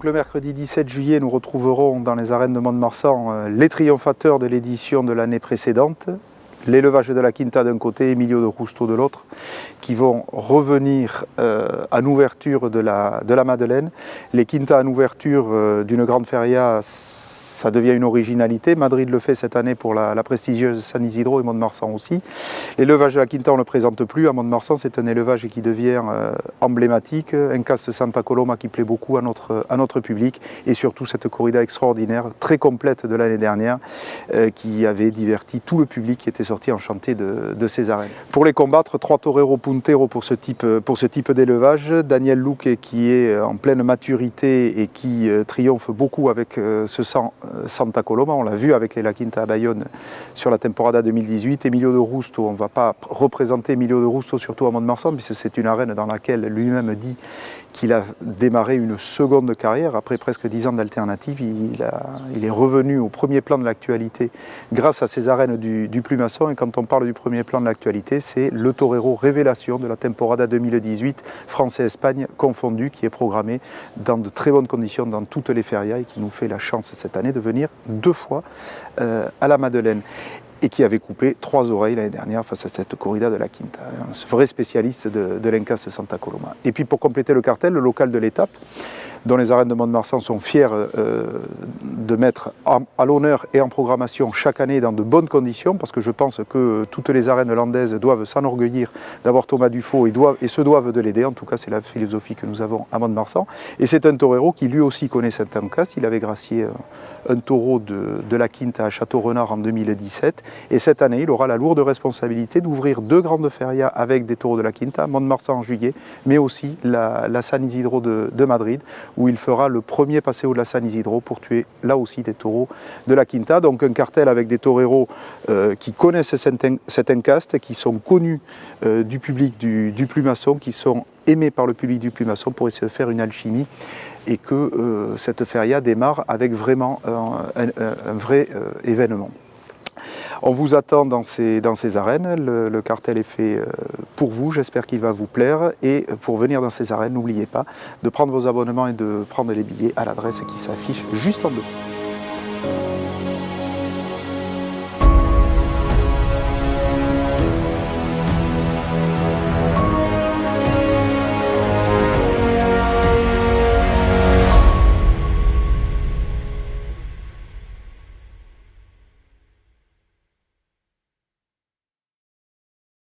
Donc le mercredi 17 juillet, nous retrouverons dans les arènes de Mont-de-Marsan les triomphateurs de l'édition de l'année précédente, l'élevage de la Quinta d'un côté, Emilio de Justo de l'autre, qui vont revenir en ouverture de la Madeleine. Les Quintas en ouverture d'une grande feria, ça devient une originalité. Madrid le fait cette année pour la prestigieuse San Isidro et Mont-de-Marsan aussi. L'élevage de la Quinta, on ne le présente plus. À Mont-de-Marsan, c'est un élevage qui devient emblématique. Un casse Santa Coloma qui plaît beaucoup à notre public. Et surtout cette corrida extraordinaire, très complète de l'année dernière, qui avait diverti tout le public qui était sorti enchanté de ces arènes. Pour les combattre, 3 toreros punteros pour ce type d'élevage. Daniel Luque qui est en pleine maturité et qui triomphe beaucoup avec ce sang Santa Coloma, on l'a vu avec les La Quinta à Bayonne sur la temporada 2018. Emilio de Justo, on ne va pas représenter Emilio de Justo surtout à Mont-de-Marsan, puisque c'est une arène dans laquelle lui-même dit qu'il a démarré une seconde carrière. Après presque 10 ans d'alternative, il est revenu au premier plan de l'actualité grâce à ces arènes du Plumasson. Et quand on parle du premier plan de l'actualité, c'est le torero révélation de la temporada 2018, France et Espagne confondus, qui est programmé dans de très bonnes conditions dans toutes les ferias et qui nous fait la chance cette année de venir 2 fois à la Madeleine, et qui avait coupé 3 oreilles l'année dernière face à cette corrida de la Quinta, un vrai spécialiste de l'Incas Santa Coloma. Et puis pour compléter le cartel, le local de l'étape, dont les arènes de Mont-de-Marsan sont fiers de mettre à l'honneur et en programmation chaque année dans de bonnes conditions, parce que je pense que toutes les arènes landaises doivent s'enorgueillir d'avoir Thomas Dufaux et se doivent de l'aider. En tout cas, c'est la philosophie que nous avons à Mont-de-Marsan. Et c'est un torero qui lui aussi connaît cet Ancas. Il avait gracié un taureau de la Quinta à Château-Renard en 2017. Et cette année, il aura la lourde responsabilité d'ouvrir 2 grandes ferias avec des taureaux de la Quinta, Mont-de-Marsan en juillet, mais aussi la San Isidro de Madrid, où il fera le premier passéo de la San Isidro pour tuer là aussi des taureaux de la Quinta. Donc un cartel avec des toreros qui connaissent cet encaste, qui sont connus du public du Plumasson, qui sont aimés par le public du Plumasson pour essayer de faire une alchimie, et que cette feria démarre avec vraiment un vrai événement. On vous attend dans ces arènes, le cartel est fait pour vous, j'espère qu'il va vous plaire. Et pour venir dans ces arènes, n'oubliez pas de prendre vos abonnements et de prendre les billets à l'adresse qui s'affiche juste en dessous.